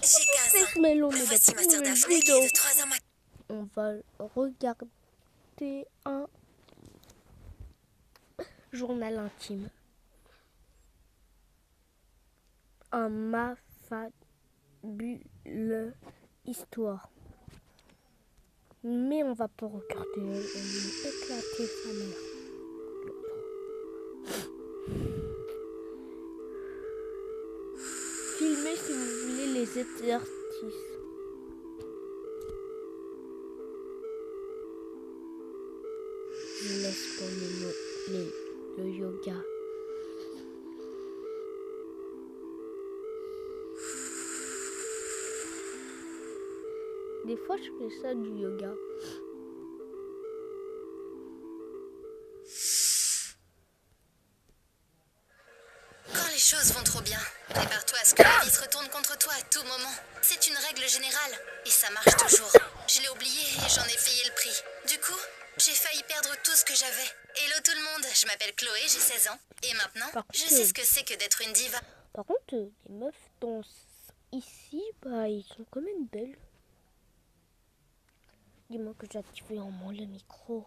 J'ai 15 ans. Mais Me voici Master Daphné qui est de 3 ans ma... On va regarder un journal intime. Un ma fabule histoire. Mais on va pas regarder. On va éclater sa mère. Filmez si vous voulez les exercices. Je laisse pour le yoga. Des fois, je fais ça du yoga. Quand les choses vont trop bien, prépare-toi à ce que la vie se retourne contre toi à tout moment. C'est une règle générale et ça marche toujours. Je l'ai oublié et j'en ai payé le prix. Du coup, j'ai failli perdre tout ce que j'avais. Hello tout le monde, je m'appelle Chloé, j'ai 16 ans. Et maintenant, je sais ce que c'est que d'être une diva. Par contre, les meufs dansent ici, bah, ils sont quand même belles. Dis-moi que j'ai activé en moins le micro.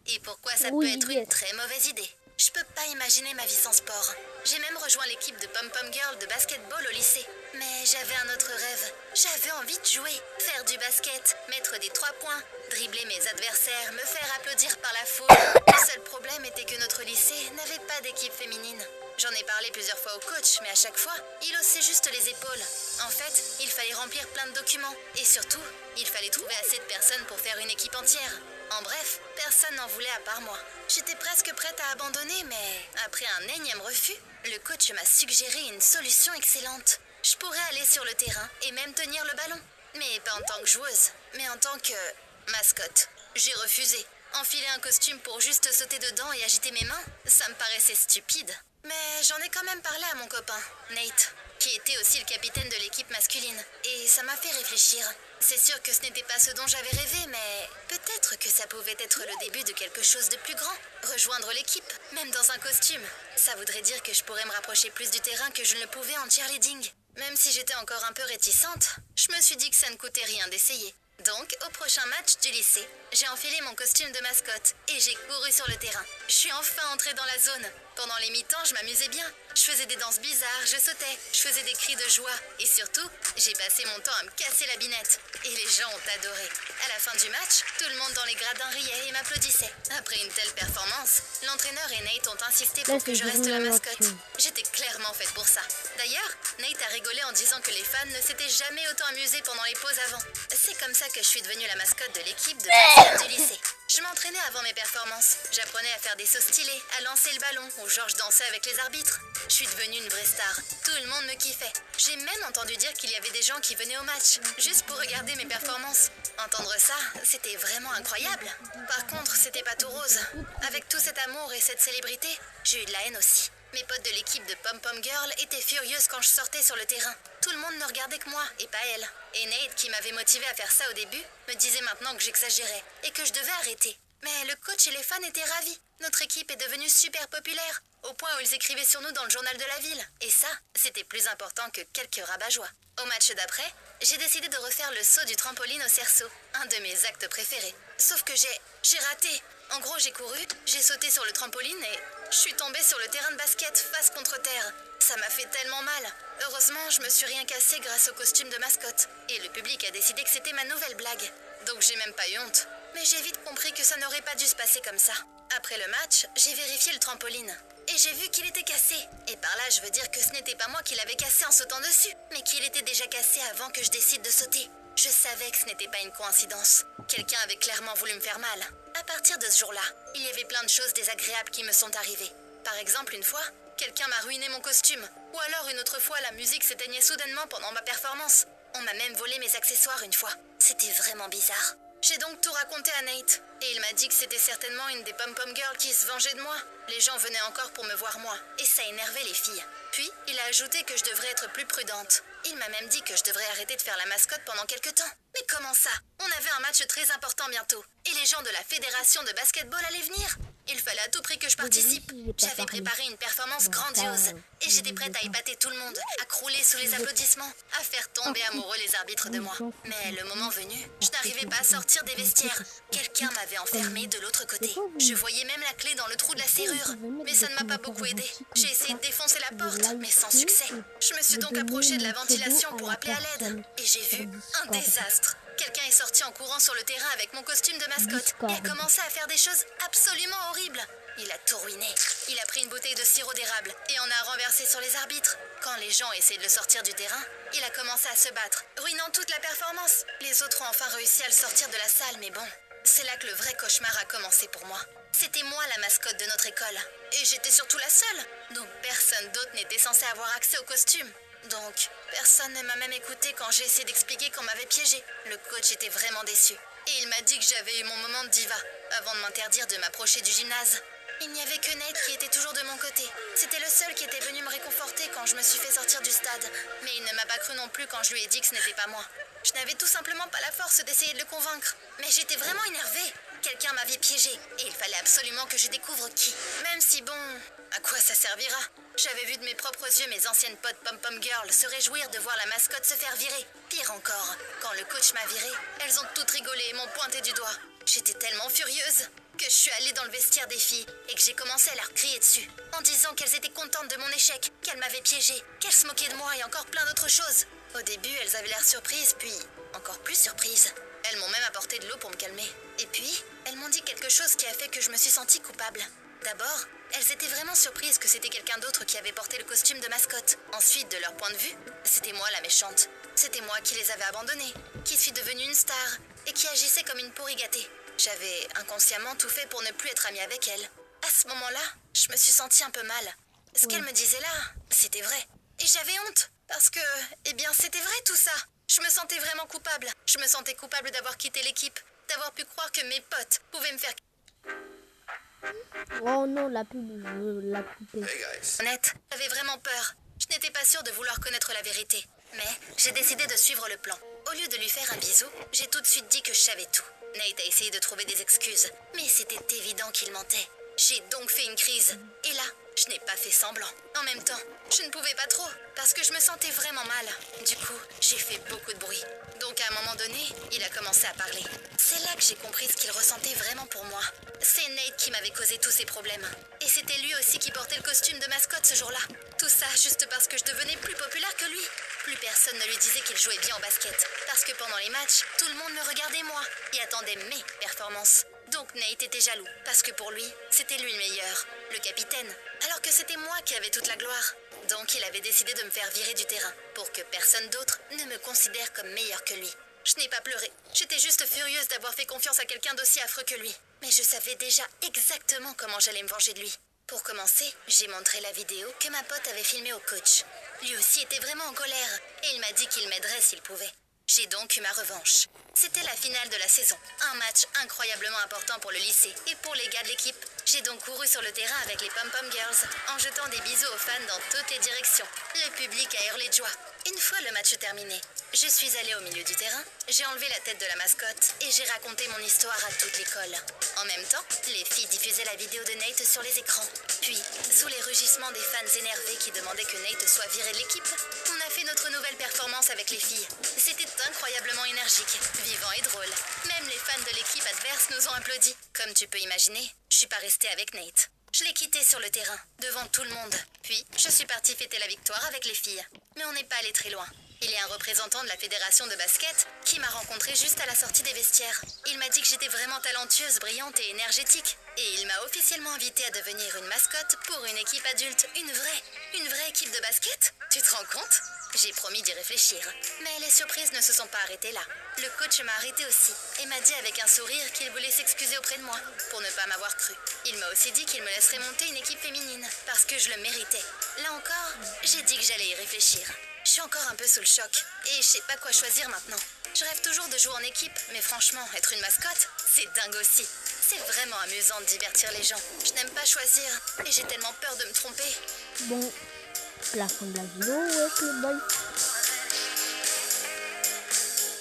Et pourquoi ça peut être une très mauvaise idée. Je peux pas imaginer ma vie sans sport. J'ai même rejoint l'équipe de Pom Pom Girl de basketball au lycée. Mais j'avais un autre rêve. J'avais envie de jouer, faire du basket, mettre des 3 points, dribbler mes adversaires, me faire applaudir par la foule. Le seul problème était que notre lycée n'avait pas d'équipe féminine. J'en ai parlé plusieurs fois au coach, mais à chaque fois, il haussait juste les épaules. En fait, il fallait remplir plein de documents. Et surtout, il fallait trouver assez de personnes pour faire une équipe entière. En bref, personne n'en voulait à part moi. J'étais presque prête à abandonner, mais après un énième refus, le coach m'a suggéré une solution excellente. Je pourrais aller sur le terrain et même tenir le ballon. Mais pas en tant que joueuse, mais en tant que mascotte. J'ai refusé. Enfiler un costume pour juste sauter dedans et agiter mes mains, ça me paraissait stupide. Mais j'en ai quand même parlé à mon copain, Nate, qui était aussi le capitaine de l'équipe masculine. Et ça m'a fait réfléchir. C'est sûr que ce n'était pas ce dont j'avais rêvé, mais peut-être que ça pouvait être le début de quelque chose de plus grand. Rejoindre l'équipe, même dans un costume. Ça voudrait dire que je pourrais me rapprocher plus du terrain que je ne le pouvais en cheerleading. Même si j'étais encore un peu réticente, je me suis dit que ça ne coûtait rien d'essayer. Donc, au prochain match du lycée, j'ai enfilé mon costume de mascotte et j'ai couru sur le terrain. Je suis enfin entrée dans la zone. Pendant les mi-temps, je m'amusais bien. Je faisais des danses bizarres, je sautais, je faisais des cris de joie. Et surtout, j'ai passé mon temps à me casser la binette. Et les gens ont adoré. À la fin du match, tout le monde dans les gradins riait et m'applaudissait. Après une telle performance, l'entraîneur et Nate ont insisté pour que je reste la mascotte. J'étais clairement faite pour ça. D'ailleurs, Nate a rigolé en disant que les fans ne s'étaient jamais autant amusés pendant les pauses avant. C'est comme ça que je suis devenue la mascotte de l'équipe de basket du lycée. Je m'entraînais avant mes performances. J'apprenais à faire des sauts stylés, à lancer le ballon, ou genre je dansais avec les arbitres. Je suis devenue une vraie star. Tout le monde me kiffait. J'ai même entendu dire qu'il y avait des gens qui venaient au match, juste pour regarder mes performances. Entendre ça, c'était vraiment incroyable. Par contre, c'était pas tout rose. Avec tout cet amour et cette célébrité, j'ai eu de la haine aussi. Mes potes de l'équipe de Pom Pom Girl étaient furieuses quand je sortais sur le terrain. Tout le monde ne regardait que moi, et pas elle. Et Nate, qui m'avait motivée à faire ça au début, me disait maintenant que j'exagérais, et que je devais arrêter. Mais le coach et les fans étaient ravis. Notre équipe est devenue super populaire, au point où ils écrivaient sur nous dans le journal de la ville. Et ça, c'était plus important que quelques rabat-joie. Au match d'après, j'ai décidé de refaire le saut du trampoline au cerceau, un de mes actes préférés. Sauf que j'ai raté. En gros, j'ai couru, j'ai sauté sur le trampoline et je suis tombée sur le terrain de basket face contre terre. Ça m'a fait tellement mal. Heureusement, je me suis rien cassé grâce au costume de mascotte. Et le public a décidé que c'était ma nouvelle blague. Donc j'ai même pas eu honte. Mais j'ai vite compris que ça n'aurait pas dû se passer comme ça. Après le match, j'ai vérifié le trampoline. Et j'ai vu qu'il était cassé. Et par là, je veux dire que ce n'était pas moi qui l'avais cassé en sautant dessus, mais qu'il était déjà cassé avant que je décide de sauter. Je savais que ce n'était pas une coïncidence. Quelqu'un avait clairement voulu me faire mal. À partir de ce jour-là, il y avait plein de choses désagréables qui me sont arrivées. Par exemple, une fois, quelqu'un m'a ruiné mon costume. Ou alors une autre fois, la musique s'éteignait soudainement pendant ma performance. On m'a même volé mes accessoires une fois. C'était vraiment bizarre. J'ai donc tout raconté à Nate. Et il m'a dit que c'était certainement une des Pom Pom Girls qui se vengeait de moi. Les gens venaient encore pour me voir moi. Et ça énervait les filles. Puis, il a ajouté que je devrais être plus prudente. Il m'a même dit que je devrais arrêter de faire la mascotte pendant quelque temps. Mais comment ça? On avait un match très important bientôt. Et les gens de la fédération de basketball allaient venir. Il fallait à tout prix que je participe. J'avais préparé une performance grandiose et j'étais prête à épater tout le monde, à crouler sous les applaudissements, à faire tomber amoureux les arbitres de moi. Mais le moment venu, je n'arrivais pas à sortir des vestiaires. Quelqu'un m'avait enfermée de l'autre côté. Je voyais même la clé dans le trou de la serrure, mais ça ne m'a pas beaucoup aidé. J'ai essayé de défoncer la porte, mais sans succès. Je me suis donc approchée de la ventilation pour appeler à l'aide et j'ai vu un désastre. Quelqu'un est sorti en courant sur le terrain avec mon costume de mascotte et a commencé à faire des choses absolument horribles. Il a tout ruiné. Il a pris une bouteille de sirop d'érable et en a renversé sur les arbitres. Quand les gens essayaient de le sortir du terrain, il a commencé à se battre, ruinant toute la performance. Les autres ont enfin réussi à le sortir de la salle, mais bon, c'est là que le vrai cauchemar a commencé pour moi. C'était moi la mascotte de notre école. Et j'étais surtout la seule. Donc personne d'autre n'était censé avoir accès au costume. Donc, personne ne m'a même écouté quand j'ai essayé d'expliquer qu'on m'avait piégé. Le coach était vraiment déçu. Et il m'a dit que j'avais eu mon moment de diva, avant de m'interdire de m'approcher du gymnase. Il n'y avait que Nate qui était toujours de mon côté. C'était le seul qui était venu me réconforter quand je me suis fait sortir du stade. Mais il ne m'a pas cru non plus quand je lui ai dit que ce n'était pas moi. Je n'avais tout simplement pas la force d'essayer de le convaincre. Mais j'étais vraiment énervée. Quelqu'un m'avait piégée et il fallait absolument que je découvre qui. Même si bon, à quoi ça servira? J'avais vu de mes propres yeux mes anciennes potes Pom-Pom Girl se réjouir de voir la mascotte se faire virer. Pire encore, quand le coach m'a virée, elles ont toutes rigolé et m'ont pointé du doigt. J'étais tellement furieuse que je suis allée dans le vestiaire des filles et que j'ai commencé à leur crier dessus, en disant qu'elles étaient contentes de mon échec, qu'elles m'avaient piégée, qu'elles se moquaient de moi et encore plein d'autres choses. Au début, elles avaient l'air surprises, puis encore plus surprises. Elles m'ont même apporté de l'eau pour me calmer. Et puis, elles m'ont dit quelque chose qui a fait que je me suis sentie coupable. D'abord, elles étaient vraiment surprises que c'était quelqu'un d'autre qui avait porté le costume de mascotte. Ensuite, de leur point de vue, c'était moi la méchante. C'était moi qui les avais abandonnées, qui suis devenue une star et qui agissais comme une pourri gâtée. J'avais inconsciemment tout fait pour ne plus être amie avec elles. À ce moment-là, je me suis sentie un peu mal. Ce qu'elles me disaient là, c'était vrai. Et j'avais honte, parce que, eh bien, c'était vrai tout ça. Je me sentais vraiment coupable. Je me sentais coupable d'avoir quitté l'équipe, d'avoir pu croire que mes potes pouvaient me faire... Oh non, la pub, la poupée. Honnête, j'avais vraiment peur. Je n'étais pas sûre de vouloir connaître la vérité. Mais j'ai décidé de suivre le plan. Au lieu de lui faire un bisou, j'ai tout de suite dit que je savais tout. Nate a essayé de trouver des excuses, mais c'était évident qu'il mentait. J'ai donc fait une crise. Et là, je n'ai pas fait semblant. En même temps, je ne pouvais pas trop, parce que je me sentais vraiment mal. Du coup, j'ai fait beaucoup de bruit. Donc à un moment donné, il a commencé à parler. C'est là que j'ai compris ce qu'il ressentait vraiment pour moi. C'est Nate qui m'avait causé tous ces problèmes. Et c'était lui aussi qui portait le costume de mascotte ce jour-là. Tout ça juste parce que je devenais plus populaire que lui. Plus personne ne lui disait qu'il jouait bien au basket. Parce que pendant les matchs, tout le monde me regardait moi et attendait mes performances. Donc Nate était jaloux, parce que pour lui, c'était lui le meilleur, le capitaine, alors que c'était moi qui avais toute la gloire. Donc il avait décidé de me faire virer du terrain, pour que personne d'autre ne me considère comme meilleur que lui. Je n'ai pas pleuré, j'étais juste furieuse d'avoir fait confiance à quelqu'un d'aussi affreux que lui. Mais je savais déjà exactement comment j'allais me venger de lui. Pour commencer, j'ai montré la vidéo que ma pote avait filmée au coach. Lui aussi était vraiment en colère, et il m'a dit qu'il m'aiderait s'il pouvait. J'ai donc eu ma revanche. C'était la finale de la saison, un match incroyablement important pour le lycée et pour les gars de l'équipe. J'ai donc couru sur le terrain avec les Pom-Pom Girls, en jetant des bisous aux fans dans toutes les directions. Le public a hurlé de joie. Une fois le match terminé, je suis allée au milieu du terrain, j'ai enlevé la tête de la mascotte et j'ai raconté mon histoire à toute l'école. En même temps, les filles diffusaient la vidéo de Nate sur les écrans. Puis, sous les rugissements des fans énervés qui demandaient que Nate soit viré de l'équipe, on a fait notre nouvelle performance avec les filles. C'était incroyablement énergique, vivant et drôle. Même les fans de l'équipe adverse nous ont applaudi. Comme tu peux imaginer, je suis pas restée avec Nate. Je l'ai quitté sur le terrain, devant tout le monde. Puis, je suis partie fêter la victoire avec les filles. Mais on n'est pas allé très loin. Il y a un représentant de la fédération de basket qui m'a rencontré juste à la sortie des vestiaires. Il m'a dit que j'étais vraiment talentueuse, brillante et énergétique. Et il m'a officiellement invitée à devenir une mascotte pour une équipe adulte. Une vraie équipe de basket? Tu te rends compte? J'ai promis d'y réfléchir. Mais les surprises ne se sont pas arrêtées là. Le coach m'a arrêtée aussi et m'a dit avec un sourire qu'il voulait s'excuser auprès de moi pour ne pas m'avoir cru. Il m'a aussi dit qu'il me laisserait monter une équipe féminine parce que je le méritais. Là encore, j'ai dit que j'allais y réfléchir. Je suis encore un peu sous le choc et je sais pas quoi choisir maintenant. Je rêve toujours de jouer en équipe, mais franchement, être une mascotte, c'est dingue aussi. C'est vraiment amusant de divertir les gens. Je n'aime pas choisir et j'ai tellement peur de me tromper. Bon, la fin de la vidéo, ouais, les boys.